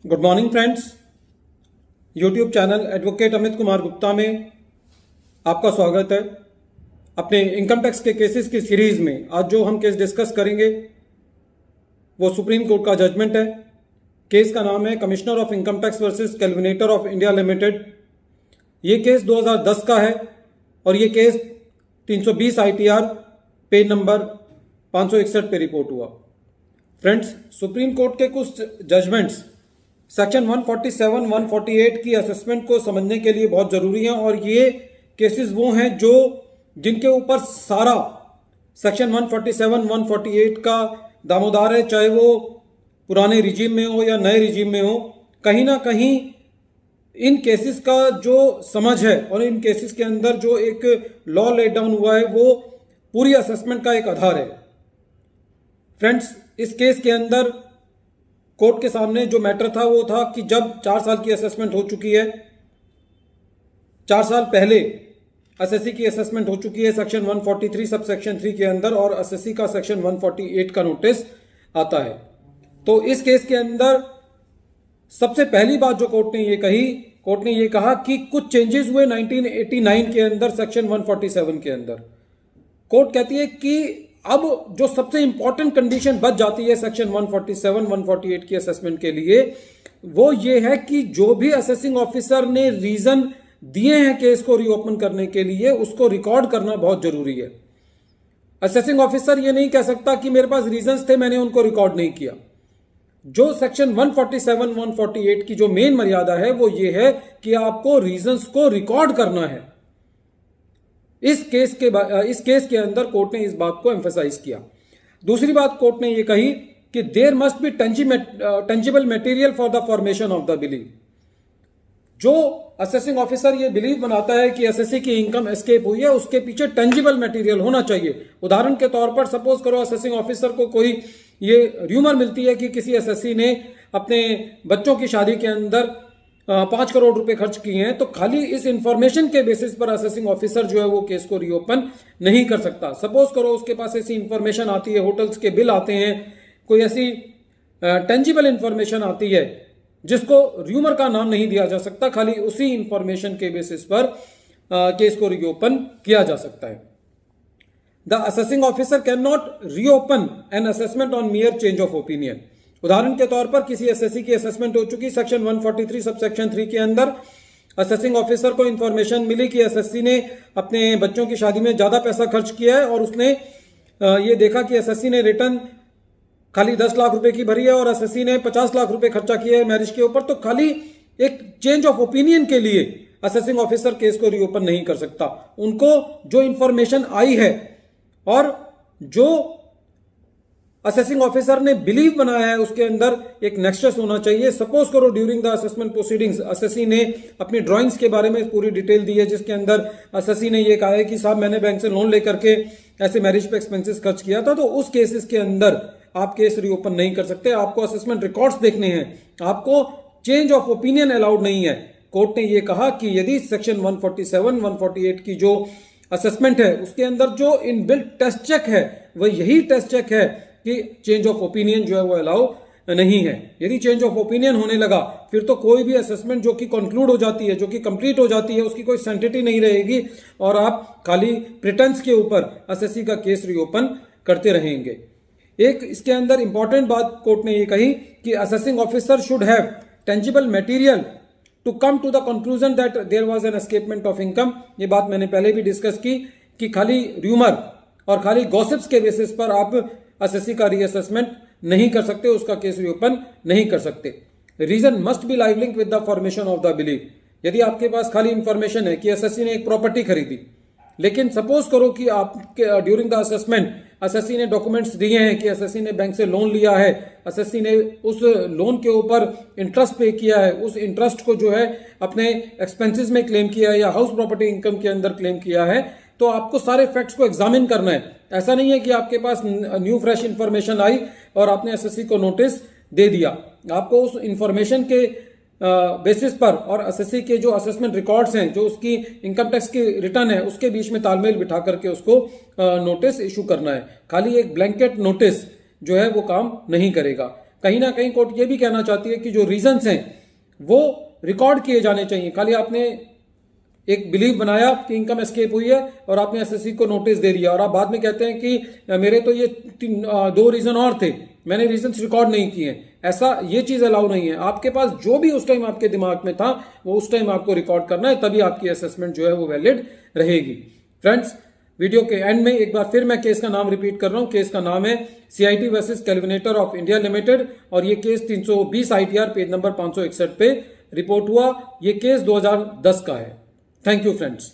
Good morning friends. YouTube channel advocate Amit Kumar Gupta में आपका स्वागत है। अपने इनकम टैक्स के केसेस की सीरीज में आज जो हम केस डिस्कस करेंगे वो सुप्रीम कोर्ट का जजमेंट है। केस का नाम है commissioner of income tax versus calculator of India limited. ये केस 2010 का है और ये केस 320 ITR पेज नंबर 561 पे रिपोर्ट हुआ। फ्रेंड्स, सुप्रीम कोर्ट के कुछ जजमेंट्स सेक्शन 147, 148 की असेसमेंट को समझने के लिए बहुत जरूरी है और ये केसेस वो हैं जो जिनके ऊपर सारा सेक्शन 147, 148 का दामोदार है, चाहे वो पुराने रिजीम में हो या नए रिजीम में हो। कहीं ना कहीं इन केसेस का जो समझ है और इन केसेस के अंदर जो एक लॉ लेट डाउन हुआ है वो पूरी असेसमेंट का एक आधार है। फ्रेंड्स, इस केस के अंदर कोर्ट के सामने जो मैटर था वो था कि जब 4 साल की असेसमेंट हो चुकी है, 4 साल पहले एसएससी की असेसमेंट हो चुकी है सेक्शन 143 सब सेक्शन 3 के अंदर और एसएससी का सेक्शन 148 का नोटिस आता है। तो इस केस के अंदर सबसे पहली बात जो कोर्ट ने ये कहा कि कुछ चेंजेस हुए 1989 के अंदर सेक्शन 147 के अंदर। कोर्ट कहती है कि अब जो सबसे इंपॉर्टेंट कंडीशन बच जाती है सेक्शन 147, 148 की असेसमेंट के लिए वो ये है कि जो भी असेसिंग ऑफिसर ने रीजन दिए हैं केस को रीओपन करने के लिए उसको रिकॉर्ड करना बहुत जरूरी है। असेसिंग ऑफिसर ये नहीं कह सकता कि मेरे पास रीजंस थे, मैंने उनको रिकॉर्ड नहीं किया। जो सेक्शन 147, 148 की जो मेन मर्यादा है वो ये है कि आपको रीजंस को रिकॉर्ड करना है। इस केस के अंदर कोर्ट ने इस बात को एम्फसाइज किया। दूसरी बात कोर्ट ने यह कही कि there must be tangible material for the formation of the believe. जो असेसिंग ऑफिसर ये बिलीव बनाता है कि एसएससी की इनकम एस्केप हुई है उसके पीछे टेंजिबल मटेरियल होना चाहिए। उदाहरण के तौर पर सपोज करो असेसिंग ऑफिसर को कोई ये र्यूमर मिलती है कि किसी एसएससी ने अपने बच्चों की शादी के अंदर 5 करोड़ रुपए खर्च किए हैं, तो खाली इस इंफॉर्मेशन के बेसिस पर असेसिंग ऑफिसर जो है वो केस को रीओपन नहीं कर सकता। सपोज करो उसके पास ऐसी इंफॉर्मेशन आती है, होटल्स के बिल आते हैं, कोई ऐसी टेंजिबल इंफॉर्मेशन आती है जिसको र्यूमर का नाम नहीं दिया जा सकता, खाली उसी इंफॉर्मेशन के बेसिस पर केस को रीओपन किया जा सकता है। The assessing officer can not reopen an assessment on मियर change of opinion. उदाहरण के तौर पर किसी एसएससी की असेसमेंट हो चुकी सेक्शन 143 सब सेक्शन 3 के अंदर, असेसिंग ऑफिसर को इंफॉर्मेशन मिली कि एसएससी ने अपने बच्चों की शादी में ज्यादा पैसा खर्च किया है और उसने ये देखा कि एसएससी ने रिटर्न खाली 10 लाख रुपए की भरी है और एसएससी ने 50 लाख रुपए खर्चा किया है मैरिज के ऊपर, तो खाली एक चेंज ऑफ ओपिनियन के लिए असेसिंग ऑफिसर केस को रीओपन नहीं कर सकता। उनको जो इंफॉर्मेशन आई है और जो असेसिंग ऑफिसर ने बिलीव बनाया है उसके अंदर एक नेक्सस होना चाहिए। सपोज करो during the assessment proceedings SSC ने अपनी ड्राइंग्स के बारे में पूरी डिटेल दी है जिसके अंदर एसएससी ने ये कहा है कि साहब मैंने बैंक से लोन लेकर के ऐसे मैरिज पे एक्सपेंसेस खर्च किया था, तो उस केसेस के अंदर आप केस रीओपन नहीं कर सकते। आपको असेसमेंट रिकॉर्ड्स देखने हैं, आपको चेंज ऑफ ओपिनियन अलाउड नहीं है। कोर्ट ने यह कहा कि यदि सेक्शन 147, 148 की जो असेसमेंट है उसके अंदर जो इनबिल्ट टेस्ट चेक है वह यही टेस्ट चेक है कि चेंज ऑफ ओपिनियन जो है वो अलाउ नहीं है। यदि चेंज ऑफ ओपिनियन होने लगा फिर तो कोई भी असेसमेंट जो कि कंक्लूड हो जाती है, जो कि कंप्लीट हो जाती है, उसकी कोई सैंटिटी नहीं रहेगी और आप खाली प्रिटेंस के ऊपर एसएससी का केस रीओपन करते रहेंगे। एक इसके अंदर इंपॉर्टेंट बात कोर्ट ने ये कही कि assessing officer should have tangible material to come to the conclusion that there was an escapement of income. ये बात मैंने पहले भी डिस्कस की कि खाली र्यूमर और खाली गॉसिप्स के बेसिस पर आप एसएससी का रीअसेसमेंट नहीं कर सकते, उसका केस रीओपन नहीं कर सकते। Reason must be live link with the formation of the believe. यदि आपके पास खाली इंफॉर्मेशन है कि एसएससी ने एक प्रॉपर्टी खरीदी, लेकिन सपोज करो कि आपके ड्यूरिंग द असेसमेंट एसएससी ने डॉक्यूमेंट्स दिए हैं कि एसएससी ने बैंक से लोन लिया है, एसएससी ने उस लोन के ऊपर इंटरेस्ट पे किया है, उस इंटरेस्ट को जो है अपने एक्सपेंसेस में क्लेम किया है या हाउस प्रॉपर्टी इनकम के अंदर क्लेम किया है, तो आपको सारे फैक्ट्स को एग्जामिन करना है। ऐसा नहीं है कि आपके पास न्यू फ्रेश इंफॉर्मेशन आई और आपने एसएससी को नोटिस दे दिया। आपको उस इंफॉर्मेशन के बेसिस पर और एसएससी के जो असेसमेंट रिकॉर्ड्स हैं, जो उसकी इनकम टैक्स की रिटर्न है, उसके बीच में तालमेल बिठा करके उसको नोटिस इशू करना है। खाली एक ब्लैंकेट नोटिस जो है वो काम नहीं करेगा। कहीं ना कहीं कोर्ट ये भी कहना चाहती है कि जो रीजंस हैं वो रिकॉर्ड किए जाने चाहिए। खाली आपने एक बिलीव बनाया कि इनकम एस्केप हुई है और आपने एसएससी को नोटिस दे दिया और आप बाद में कहते हैं कि मेरे तो ये 2 रीजन और थे, मैंने रीजंस रिकॉर्ड नहीं किए। ऐसा ये चीज अलाउ नहीं है। आपके पास जो भी उस टाइम आपके दिमाग में था वो उस टाइम आपको रिकॉर्ड करना है, तभी आपकी असेसमेंट जो है वो वैलिड रहेगी। फ्रेंड्स, वीडियो के एंड में एक बार फिर मैं केस का नाम रिपीट कर रहा हूं। केस का नाम है CIT versus Kelvinator of India limited और ये केस 320 ITR पेज नंबर 561 पे रिपोर्ट हुआ। ये केस 2010 का है। Thank you friends.